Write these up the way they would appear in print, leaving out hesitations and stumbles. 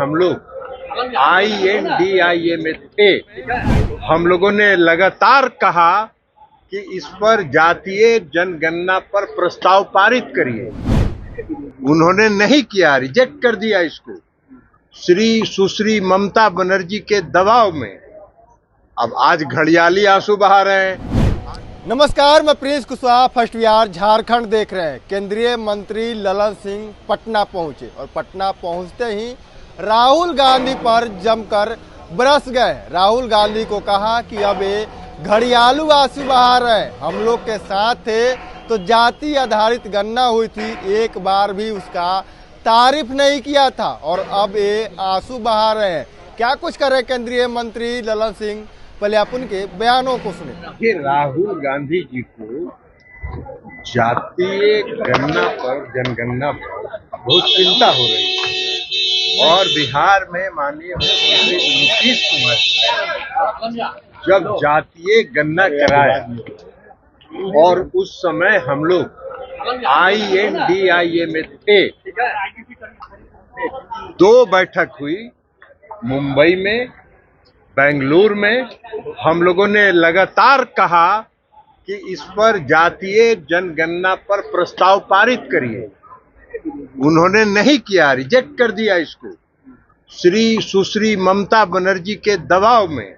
हम लोग INDIA में थे। हम लोगों ने लगातार कहा कि इस पर जातीय जनगणना पर प्रस्ताव पारित करिए। उन्होंने नहीं किया, रिजेक्ट कर दिया इसको। सुश्री ममता बनर्जी के दबाव में अब आज घड़ियाली आंसू बहा रहे हैं। नमस्कार, मैं प्रिंस कुशवाहा फर्स्ट बिहार झारखंड देख रहे हैं। केंद्रीय मंत्री ललन सिंह पटना पहुंचे और पटना पहुंचते ही राहुल गांधी पर जमकर बरस गए। राहुल गांधी को कहा कि अब ये घड़ियालू आंसू बहा रहे हैं। हम लोग के साथ थे तो जाति आधारित गणना हुई थी, एक बार भी उसका तारीफ नहीं किया था और अब ये आंसू बहा रहे हैं। क्या कुछ करे केंद्रीय मंत्री ललन सिंह, पहले आप उनके बयानों को सुने। कि राहुल गांधी जी को जातीय गणना पर, जनगणना पर बहुत चिंता हो रही है और बिहार में माननीय मुख्यमंत्री नीतीश कुमार जब जातीय गणना कराया और उस समय हम लोग INDIA में थे, 2 बैठक हुई मुंबई में, बेंगलुरु में। हम लोगों ने लगातार कहा कि इस पर जातीय जनगणना पर प्रस्ताव पारित करिए। उन्होंने नहीं किया, रिजेक्ट कर दिया इसको। सुश्री ममता बनर्जी के दबाव में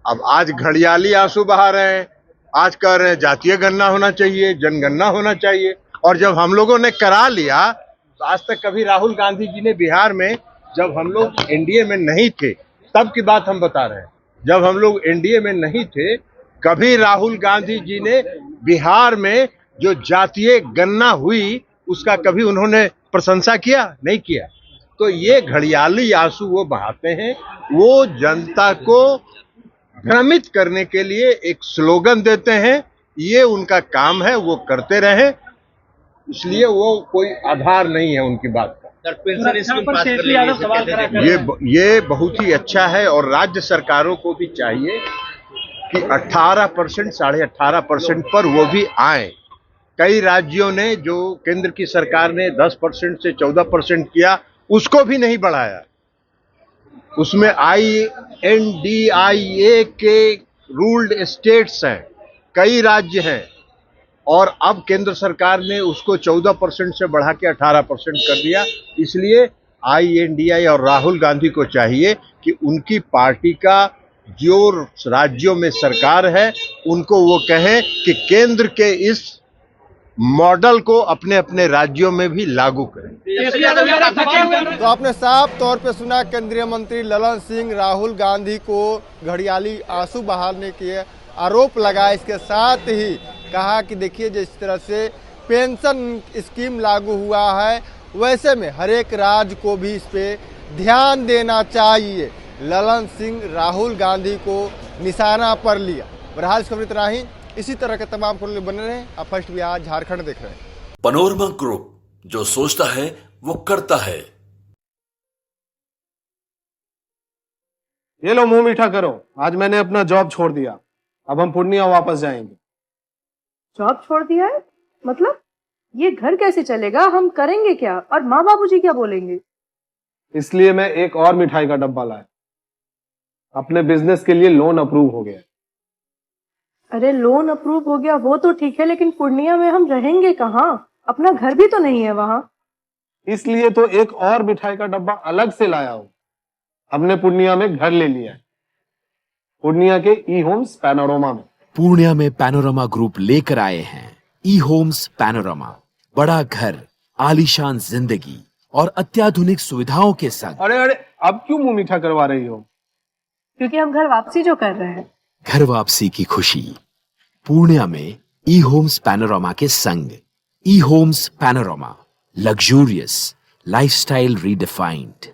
अब आज घड़ियाली आंसू बहा रहे हैं। आज कह रहे हैं जातीय गणना होना चाहिए, जनगणना होना चाहिए। और जब हम लोगों ने करा लिया तो आज तक कभी राहुल गांधी जी ने बिहार में, जब हम लोग एनडीए में नहीं थे तब की बात हम बता रहे हैं, जब हम लोग एनडीए में नहीं थे कभी राहुल गांधी जी ने बिहार में जो जातीय गणना हुई उसका कभी उन्होंने प्रशंसा किया? नहीं किया। तो ये घड़ियाली आंसू वो बहाते हैं, वो जनता को भ्रमित करने के लिए एक स्लोगन देते हैं। ये उनका काम है, वो करते रहे, इसलिए वो कोई आधार नहीं है उनकी बात का। ये बहुत ही अच्छा है और राज्य सरकारों को भी चाहिए कि 18%, 18.5% पर वो भी आए। कई राज्यों ने, जो केंद्र की सरकार ने 10% से 14% किया, उसको भी नहीं बढ़ाया। उसमें INDIA के रूल्ड स्टेट्स हैं, कई राज्य हैं और अब केंद्र सरकार ने उसको 14% से बढ़ा के 18% कर दिया। इसलिए INDIA और राहुल गांधी को चाहिए कि उनकी पार्टी का जो राज्यों में सरकार है उनको वो कहें कि केंद्र के इस मॉडल को अपने अपने राज्यों में भी लागू करें। तो आपने साफ तौर पे सुना, केंद्रीय मंत्री ललन सिंह राहुल गांधी को घड़ियाली आंसू बहाने के आरोप लगाए। इसके साथ ही कहा कि देखिए, जिस तरह से पेंशन स्कीम लागू हुआ है वैसे में हर एक राज्य को भी इस पे ध्यान देना चाहिए। ललन सिंह राहुल गांधी को निशाना पर लिया। बहरहाल खबर इतना ही। इसी तरह के तमाम खबरों में बने रहें। आप फर्स्ट बिहार झारखंड देख रहे हैं। पैनोरमा ग्रुप, जो सोचता है वो करता है। ये लो, मुंह मीठा करो। आज मैंने अपना जॉब छोड़ दिया, अब हम पूर्णिया वापस जाएंगे। जॉब छोड़ दिया है? मतलब ये घर कैसे चलेगा? हम करेंगे क्या और माँ बाबूजी क्या बोलेंगे? इसलिए मैं एक और मिठाई का डब्बा लाया। अपने बिजनेस के लिए लोन अप्रूव हो गया। अरे लोन अप्रूव हो गया वो तो ठीक है, लेकिन पूर्णिया में हम रहेंगे कहाँ? अपना घर भी तो नहीं है वहाँ। इसलिए तो एक और मिठाई का डब्बा अलग से लाया हूँ। हमने पूर्णिया में घर ले लिया है, पूर्णिया के E-Homes पैनोरमा में। पूर्णिया में पैनोरमा ग्रुप लेकर आए हैं E-Homes पैनोरमा। बड़ा घर, आलीशान जिंदगी और अत्याधुनिक सुविधाओं के संग। अरे अब क्यों मुंह मीठा करवा रही हो? क्योंकि हम घर वापसी जो कर रहे हैं। घर वापसी की खुशी पूर्णिया में E-Homes पैनोरमा के संग। E-Homes panorama, luxurious lifestyle redefined.